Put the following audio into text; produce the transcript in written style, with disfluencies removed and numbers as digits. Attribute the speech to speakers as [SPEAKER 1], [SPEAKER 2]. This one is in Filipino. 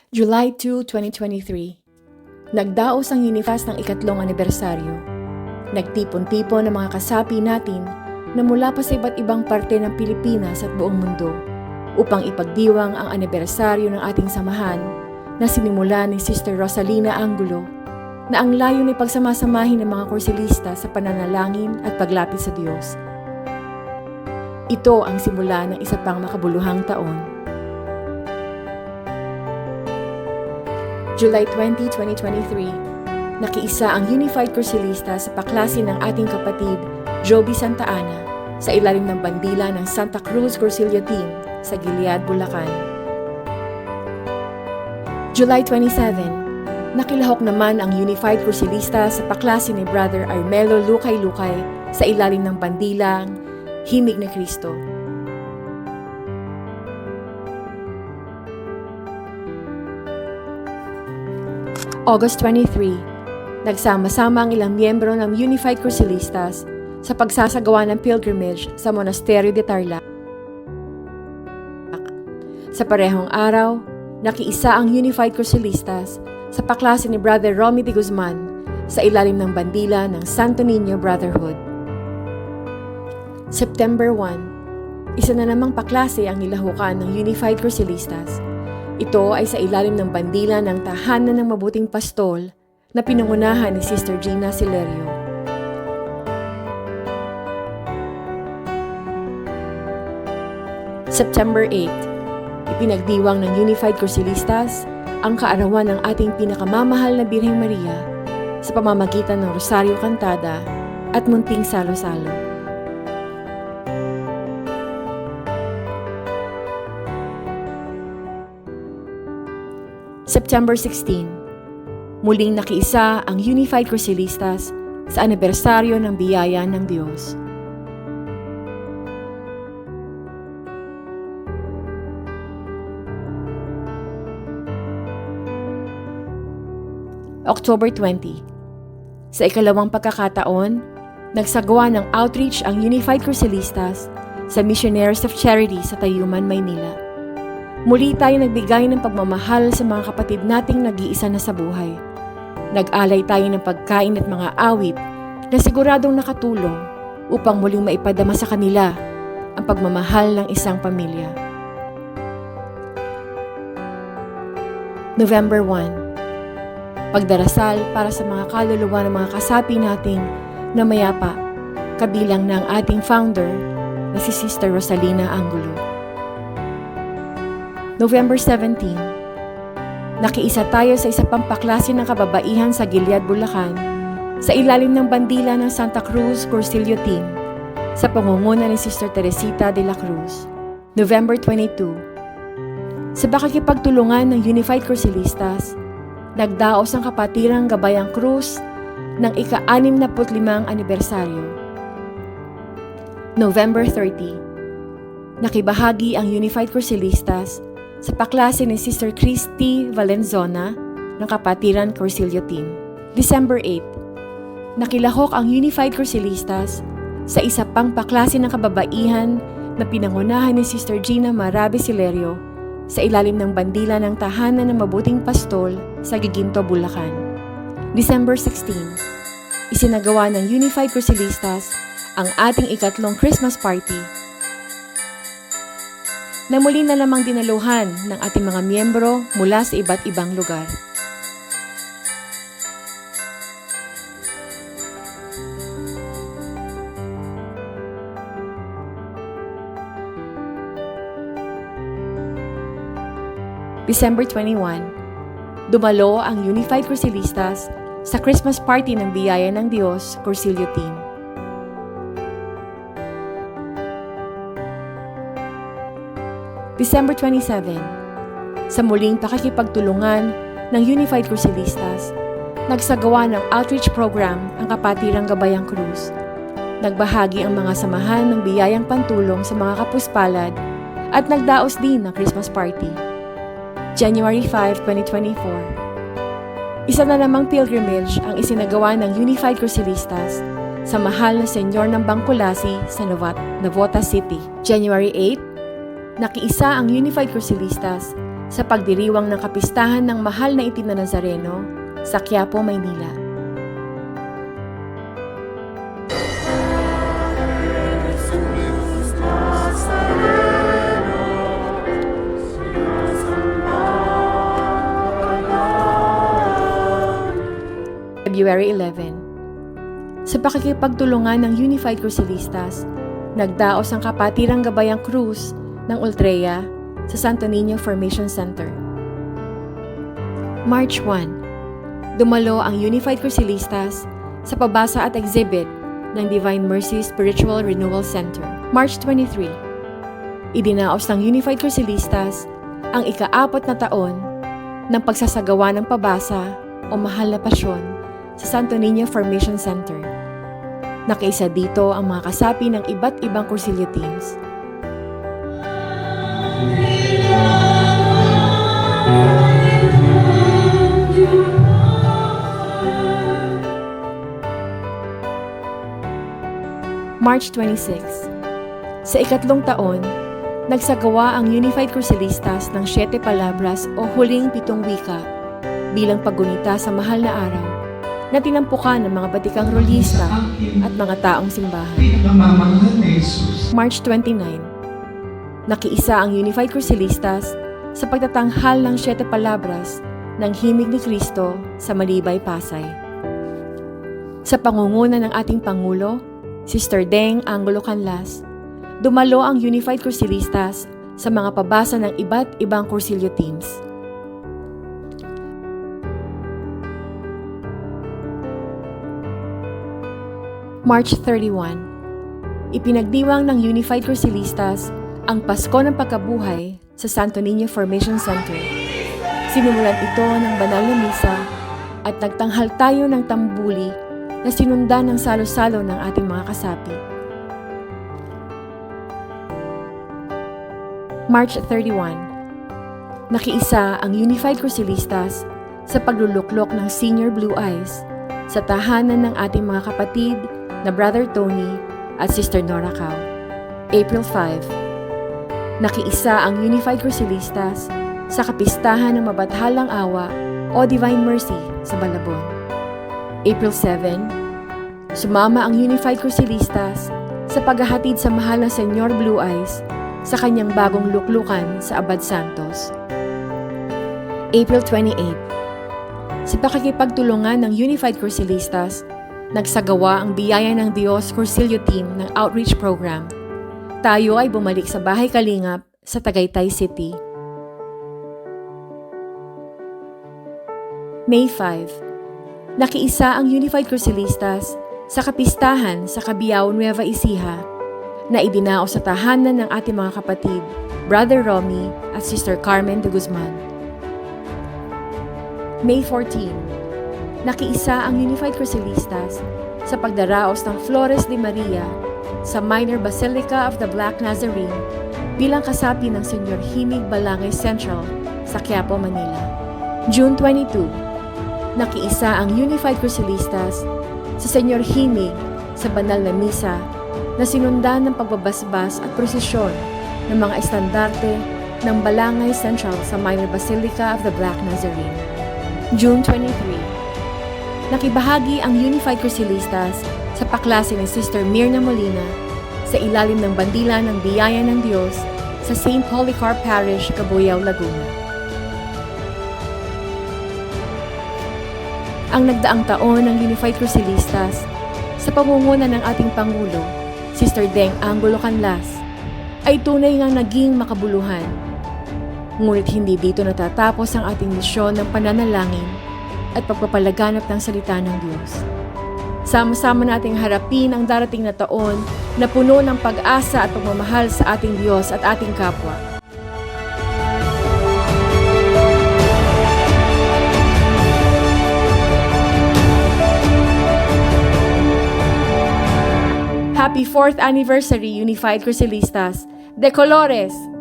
[SPEAKER 1] July 2, 2023. Nagdaos ang Unifast ng ikatlong anibersaryo. Nagtipon-tipon ang mga kasapi natin na mula pa sa iba't ibang parte ng Pilipinas at buong mundo upang ipagdiwang ang anibersaryo ng ating samahan na sinimula ni Sister Rosalina Angulo na ang layon ay pagsamasamahin ng mga kursilista sa pananalangin at paglapit sa Diyos. Ito ang simula ng isa pang makabuluhang taon. July 20, 2023, nakiisa ang Unified Kursilista sa paklase ng ating kapatid Joby Santa Ana sa ilalim ng bandila ng Santa Cruz Cursillo Team sa Gilead, Bulacan. July 27, nakilahok naman ang Unified Kursilista sa paklase ni Brother Armelo Lukay-Lukay sa ilalim ng bandilang Himig ni Kristo. August 23, nagsama-sama ang ilang miyembro ng Unified Kursilistas sa pagsasagawa ng pilgrimage sa Monasterio de Tarlac. Sa parehong araw, nakiisa ang Unified Kursilistas sa paklase ni Brother Romy de Guzman sa ilalim ng bandila ng Santo Niño Brotherhood. September 1, isa na namang paklase ang nilahukan ng Unified Kursilistas. Ito ay sa ilalim ng bandila ng Tahanan ng Mabuting Pastol na pinangunahan ni Sister Gina Silerio. September 8, ipinagdiwang ng Unified Kursilistas ang kaarawan ng ating pinakamamahal na Birheng Maria sa pamamagitan ng Rosario Cantada at Munting Salo-Salo. September 16, muling nakiisa ang Unified Kursilistas sa anibersaryo ng biyaya ng Diyos. October 20, sa ikalawang pagkakataon, nagsagawa ng outreach ang Unified Kursilistas sa Missionaries of Charity sa Tayuman, Maynila. Muli tayo nagbigay ng pagmamahal sa mga kapatid nating nag-iisa na sa buhay. Nag-alay tayo ng pagkain at mga awit na siguradong nakatulong upang muling maipadama sa kanila ang pagmamahal ng isang pamilya. November 1, pagdarasal para sa mga kaluluwa ng mga kasapi nating na mayapa, kabilang ng ating founder na si Sister Rosalina Angulo. November 17, nakiisa tayo sa isa pang paklase ng kababaihan sa Gilead, Bulacan sa ilalim ng bandila ng Santa Cruz Cursillo Team sa pangunguna ni Sister Teresita de la Cruz. November 22, sa pakikipagtulungan ng Unified Kursilistas, nagdaos ang Kapatirang Gabayang Cruz ng ika-65 anibersaryo. November 30, nakibahagi ang Unified Kursilistas sa paklase ni Sister Christy Valenzona ng Kapatiran Cursillo Team. December 8, nakilahok ang Unified Kursilistas sa isa pang paklase ng kababaihan na pinangunahan ni Sister Gina Marabe Silerio sa ilalim ng bandila ng Tahanan ng Mabuting Pastol sa Giginto, Bulacan. December 16, isinagawa ng Unified Kursilistas ang ating ikatlong Christmas party na muli na lamang dinaluhan ng ating mga miyembro mula sa iba't ibang lugar. December 21, dumalo ang Unified Kursilistas sa Christmas party ng Biyaya ng Diyos Cursillo Team. December 27, sa muling pakikipagtulungan ng Unified Kursilistas, nagsagawa ng outreach program ang Kapatirang Gabayang Cruz. Nagbahagi ang mga samahan ng biyayang pantulong sa mga kapuspalad at nagdaos din ng Christmas party. January 5, 2024, isa na namang pilgrimage ang isinagawa ng Unified Kursilistas sa mahal na Senyor ng Bangkulasi sa Navota City. January 8, nakiisa ang Unified Kursilistas sa pagdiriwang ng kapistahan ng mahal na itim na Nazareno sa Quiapo, Maynila. February 11. Sa pakikipagtulungan ng Unified Crucelistas, nagdaos ang Kapatirang Gabayang Cruz ng Ultreya sa Santo Niño Formation Center. March 1. Dumalo ang Unified Crucelistas sa pabasa at exhibit ng Divine Mercy Spiritual Renewal Center. March 23. Idinaos ng Unified Crucelistas ang ika-4 na taon ng pagsasagawa ng pabasa o Mahal na Pasyon sa Santo Niño Formation Center. Nakaisa dito ang mga kasapi ng iba't ibang Cursilyo teams. March 26. Sa ikatlong taon, nagsagawa ang Unified Crucelistas ng 7 Palabras o Huling 7 Wika bilang paggunita sa mahal na araw na tinampukan ng mga batikang rolista at mga taong simbahan. March 29. Nakiisa ang Unified Crucelistas sa pagtatanghal ng 7 Palabras ng Himig ni Cristo sa Malibay, Pasay. Sa pangunguna ng ating Pangulo, Sister Deng Angulo Canlas, dumalo ang Unified Crucelistas sa mga pabasa ng iba't ibang Cursilyo teams. March 31. Ipinagdiwang ng Unified Crucelistas ang Pasko ng Pagkabuhay sa Santo Niño Formation Center. Sinimulan ito ng banal na misa at nagtanghal tayo ng tambuli na sinundan ng salo-salo ng ating mga kasapi. March 31. Nakiisa ang Unified Crucelistas sa pagluluklok ng Senior Blue Eyes sa tahanan ng ating mga kapatid na Brother Tony at Sister Nora Cao. April 5. Nakiisa ang Unified Crucelistas sa kapistahan ng Mabathalang Awa o Divine Mercy sa Balabon. April 7. Sumama ang Unified Crucelistas sa paghahatid sa mahal na Senyor Blue Eyes sa kanyang bagong luklukan sa Abad Santos. April 28. Sa pakikipagtulungan ng Unified Crucelistas, nagsagawa ang Biyaya ng Diyos Cursilyo Team ng Outreach Program. Tayo ay bumalik sa Bahay Kalingap sa Tagaytay City. May 5. Nakiisa ang Unified Crucelistas sa kapistahan sa Cabiao, Nueva Ecija na idinaos sa tahanan ng ating mga kapatid, Brother Romy at Sister Carmen de Guzman. May 14. Nakiisa ang Unified Crucelistas sa pagdaraos ng Flores de Maria sa Minor Basilica of the Black Nazarene bilang kasapi ng Senyor Himig Balangay Central sa Quiapo, Manila. June 22. Nakiisa ang Unified Crucelistas sa Senyor Himig sa banal na misa na sinundan ng pagbabasbas at prosesyon ng mga estandarte ng Balangay Central sa Minor Basilica of the Black Nazarene. June 23. Nakibahagi ang Unified Crucelistas sa paklase ni Sister Mirna Molina sa ilalim ng bandila ng Biyaya ng Diyos sa St. Polycarp Parish, Cabuyao, Laguna. Ang nagdaang taon ng Unified Crucelistas sa pamumuno ng ating Pangulo, Sister Deng Angulo Canlas, ay tunay ngang naging makabuluhan. Ngunit hindi dito natatapos ang ating misyon ng pananalangin at pagpapalaganap ng salita ng Diyos. Sama-sama nating harapin ang darating na taon na puno ng pag-asa at pagmamahal sa ating Diyos at ating kapwa. Happy 4th Anniversary Unified Crucelistas! De Colores!